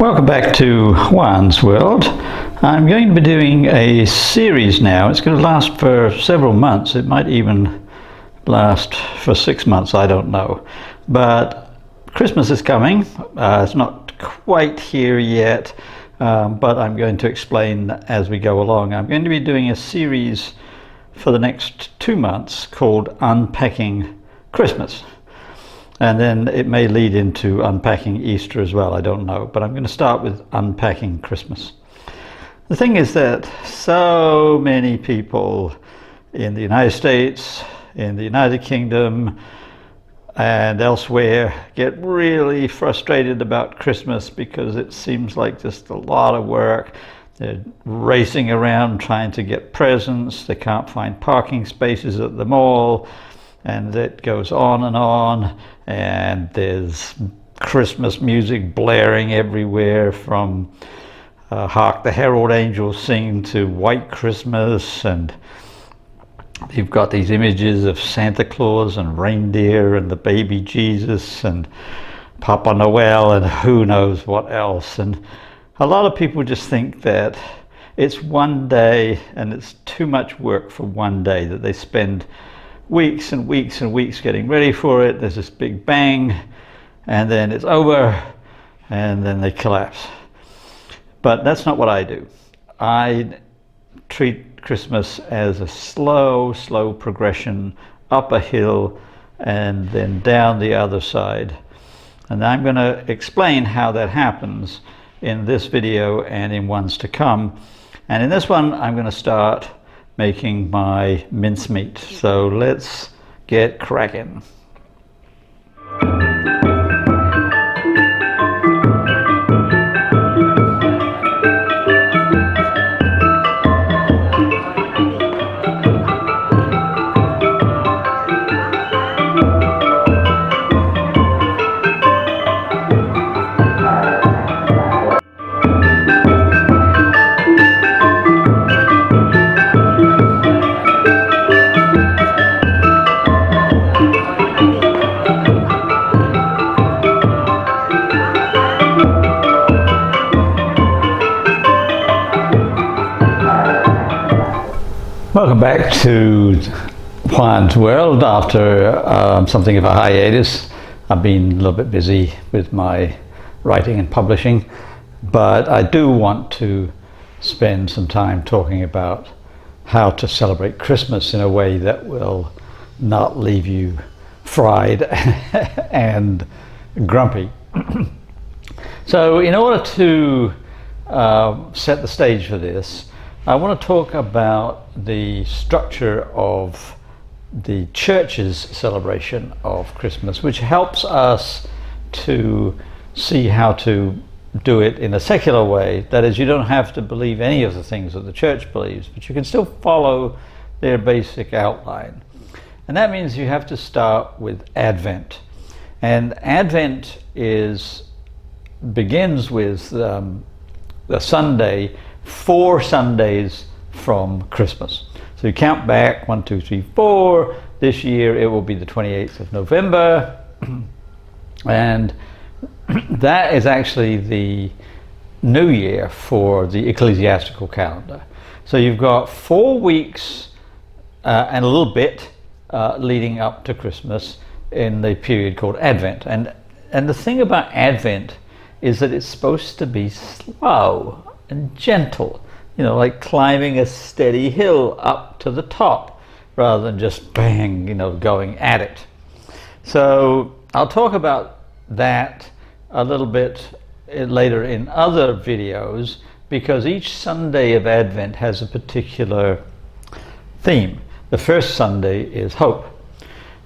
Welcome back to Juan's World. I'm going to be doing a series now. It's going to last for several months. It might even last for 6 months, I don't know. But Christmas is coming. It's not quite here yet, but I'm going to explain as we go along. I'm going to be doing a series for the next 2 months called Unpacking Christmas. And then it may lead into Unpacking Easter as well, I don't know. But I'm going to start with Unpacking Christmas. The thing is that so many people in the United States, in the United Kingdom, and elsewhere get really frustrated about Christmas because it seems like just a lot of work. They're racing around trying to get presents. They can't find parking spaces at the mall. And it goes on, and there's Christmas music blaring everywhere, from Hark the Herald Angels Sing to White Christmas, and you've got these images of Santa Claus and reindeer and the baby Jesus and Papa Noel and who knows what else. And a lot of people just think that it's one day and it's too much work for one day, that they spend weeks and weeks and weeks getting ready for it. There's this big bang, and then it's over, and then they collapse. But that's not what I do. I treat Christmas as a slow progression up a hill and then down the other side. And I'm going to explain how that happens in this video and in ones to come. And in this one, I'm going to start making my mincemeat. So let's get cracking. Welcome back to Juan's World after something of a hiatus. I've been a little bit busy with my writing and publishing, but I do want to spend some time talking about how to celebrate Christmas in a way that will not leave you fried and grumpy. So in order to set the stage for this, I want to talk about the structure of the church's celebration of Christmas, which helps us to see how to do it in a secular way. That is, you don't have to believe any of the things that the church believes, but you can still follow their basic outline. And that means you have to start with Advent. And Advent begins with the Sunday, 4 Sundays from Christmas. So you count back 1, 2, 3, 4. This year it will be the 28th of November. And that is actually the new year for the ecclesiastical calendar. So you've got 4 weeks and a little bit leading up to Christmas in the period called Advent. And the thing about Advent is that it's supposed to be slow and gentle, you know, like climbing a steady hill up to the top rather than just bang, you know, going at it. So I'll talk about that a little bit later in other videos, because each Sunday of Advent has a particular theme. The first Sunday is hope,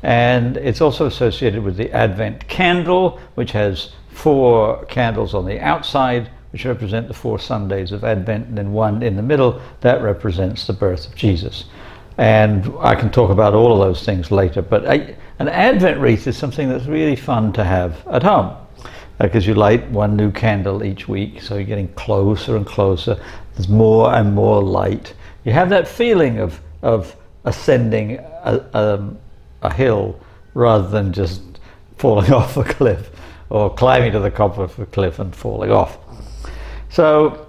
and it's also associated with the Advent candle, which has 4 candles on the outside, which represent the 4 Sundays of Advent, and then 1 in the middle that represents the birth of Jesus. And I can talk about all of those things later, but an Advent wreath is something that's really fun to have at home, because you light 1 new candle each week, so you're getting closer and closer. There's more and more light. You have that feeling of ascending a hill rather than just falling off a cliff or climbing to the top of a cliff and falling off. So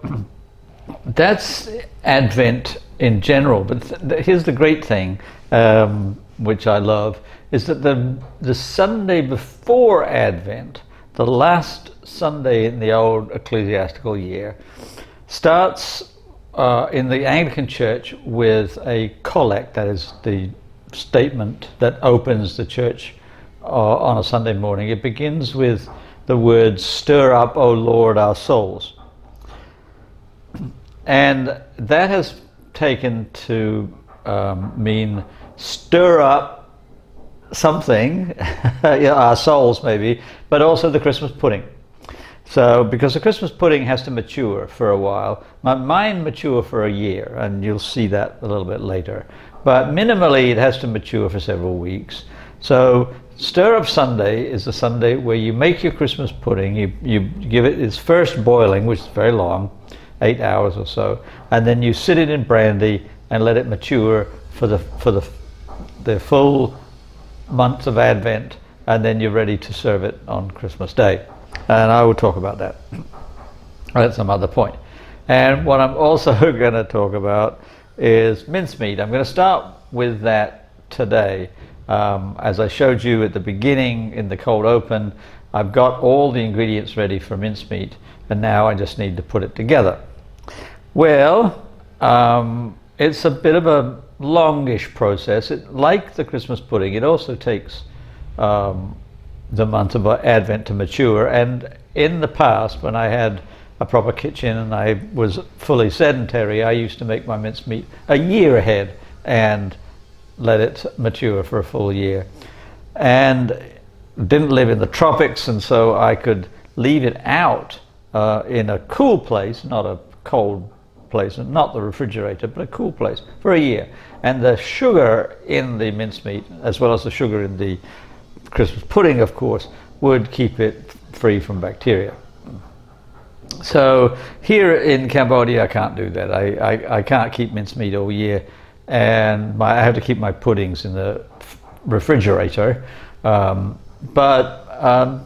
that's Advent in general, but here's the great thing, which I love, is that the Sunday before Advent, the last Sunday in the old ecclesiastical year, starts in the Anglican Church with a collect, that is the statement that opens the church on a Sunday morning. It begins with the words, "Stir up, O Lord, our souls." And that has taken to mean stir up something, our souls maybe, but also the Christmas pudding. So, because the Christmas pudding has to mature for a while. Mine mature for a year, and you'll see that a little bit later. But minimally, it has to mature for several weeks. So, Stir Up Sunday is the Sunday where you make your Christmas pudding. You give it its first boiling, which is very long, 8 hours or so, and then you sit it in brandy and let it mature for the full month of Advent, and then you're ready to serve it on Christmas Day. And I will talk about that at some other point. And what I'm also going to talk about is mincemeat. I'm going to start with that today. As I showed you at the beginning in the cold open, I've got all the ingredients ready for mincemeat, and now I just need to put it together. Well, it's a bit of a longish process. Like the Christmas pudding, it also takes the month of Advent to mature. And in the past, when I had a proper kitchen and I was fully sedentary, I used to make my mincemeat a year ahead and let it mature for a full year. And didn't live in the tropics, and so I could leave it out in a cool place, not a cold place, and not the refrigerator, but a cool place for a year. And the sugar in the mincemeat, as well as the sugar in the Christmas pudding, of course, would keep it free from bacteria. So here in Cambodia, I can't do that. I can't keep mincemeat all year, and I have to keep my puddings in the refrigerator. But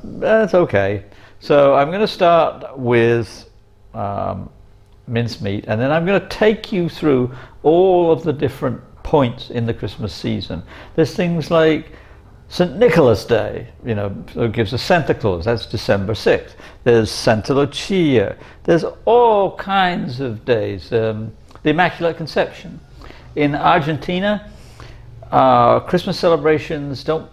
that's okay. So I'm going to start with mincemeat, and then I'm going to take you through all of the different points in the Christmas season. There's things like St. Nicholas Day, it gives us Santa Claus, that's December 6th. There's Santa Lucia. There's all kinds of days. The Immaculate Conception. In Argentina, Christmas celebrations don't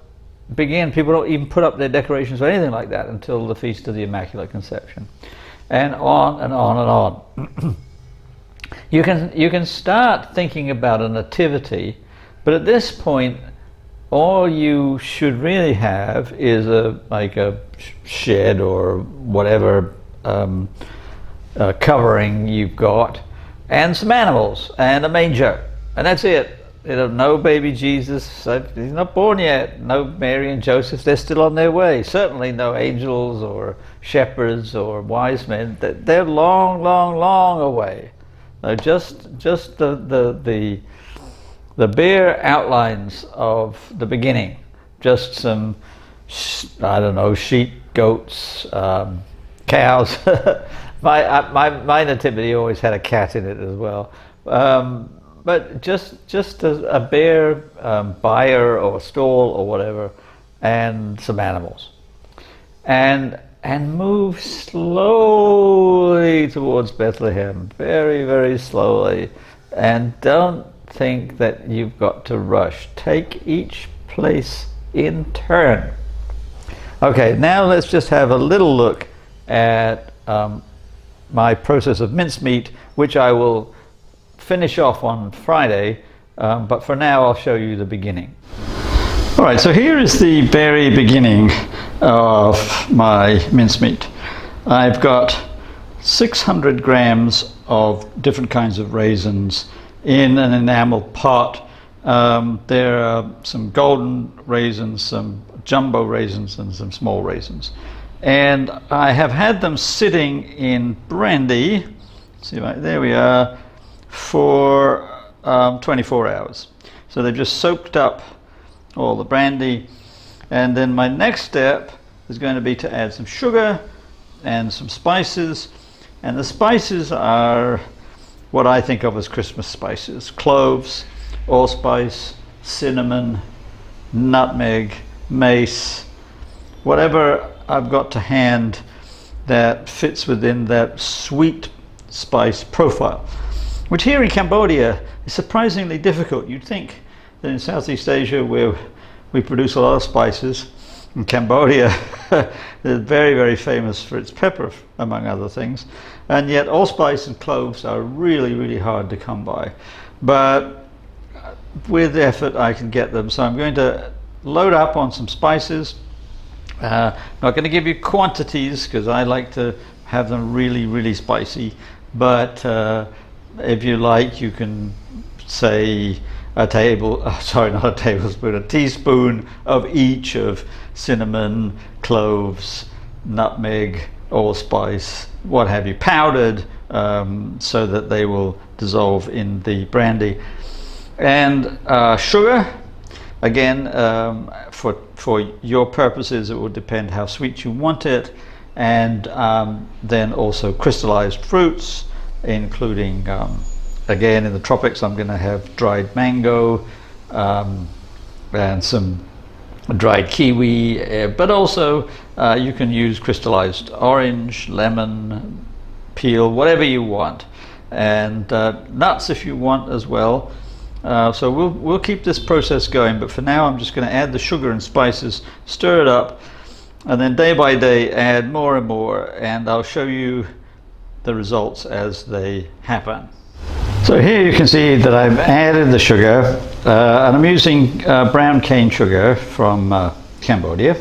begin, people don't even put up their decorations or anything like that until the Feast of the Immaculate Conception. And on and on and on. You can start thinking about a nativity, but at this point, all you should really have is a shed or whatever covering you've got, and some animals and a manger, and that's it. No baby Jesus, he's not born yet. No Mary and Joseph, they're still on their way. Certainly no angels or shepherds or wise men. They're long, long, long away. No, just the bare outlines of the beginning. Just some, I don't know, sheep, goats, cows. my nativity always had a cat in it as well. But just a bare byre or a stall or whatever, and some animals, and move slowly towards Bethlehem, very, very slowly, and don't think that you've got to rush. Take each place in turn. Okay, now let's just have a little look at my process of mincemeat, which I will finish off on Friday, but for now I'll show you the beginning. All right, so here is the very beginning of my mincemeat. I've got 600 grams of different kinds of raisins in an enamel pot. There are some golden raisins, some jumbo raisins, and some small raisins. And I have had them sitting in brandy, see, right there we are, for 24 hours. So they've just soaked up all the brandy, and then my next step is going to be to add some sugar and some spices And the spices are what I think of as Christmas spices: cloves, allspice, cinnamon, nutmeg, mace, whatever I've got to hand that fits within that sweet spice profile, which here in Cambodia is surprisingly difficult. You'd think that in Southeast Asia, where we produce a lot of spices, in Cambodia is very, very famous for its pepper, among other things, and yet allspice and cloves are really, really hard to come by. But with effort I can get them, so I'm going to load up on some spices. Not going to give you quantities because I like to have them really, really spicy, but if you like, you can say a teaspoon of each of cinnamon, cloves, nutmeg, allspice, what have you, powdered, so that they will dissolve in the brandy. And sugar, again, for your purposes, it will depend how sweet you want it. And then also crystallized fruits, including, again, in the tropics, I'm going to have dried mango and some dried kiwi, but also you can use crystallized orange, lemon, peel, whatever you want, and nuts if you want as well. So we'll keep this process going, but for now I'm just going to add the sugar and spices, stir it up, and then day by day add more and more, and I'll show you the results as they happen. So here you can see that I've added the sugar, and I'm using brown cane sugar from Cambodia,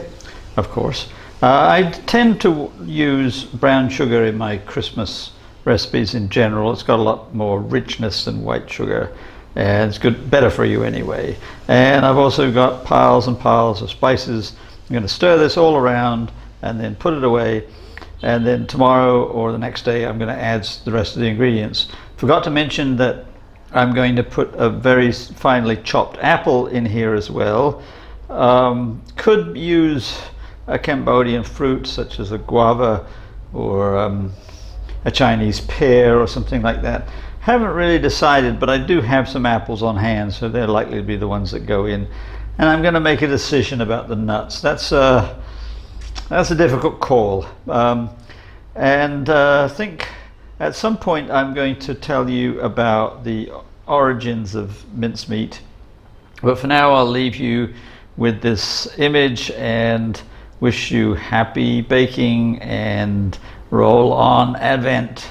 of course. I tend to use brown sugar in my Christmas recipes in general. It's got a lot more richness than white sugar, and it's better for you anyway. And I've also got piles and piles of spices. I'm going to stir this all around and then put it away, and then tomorrow or the next day I'm going to add the rest of the ingredients. Forgot to mention that I'm going to put a very finely chopped apple in here as well. Could use a Cambodian fruit such as a guava or a Chinese pear or something like that. Haven't really decided, but I do have some apples on hand, so they're likely to be the ones that go in. And I'm going to make a decision about the nuts. That's a difficult call. I think at some point I'm going to tell you about the origins of mincemeat. But for now I'll leave you with this image and wish you happy baking and roll on Advent.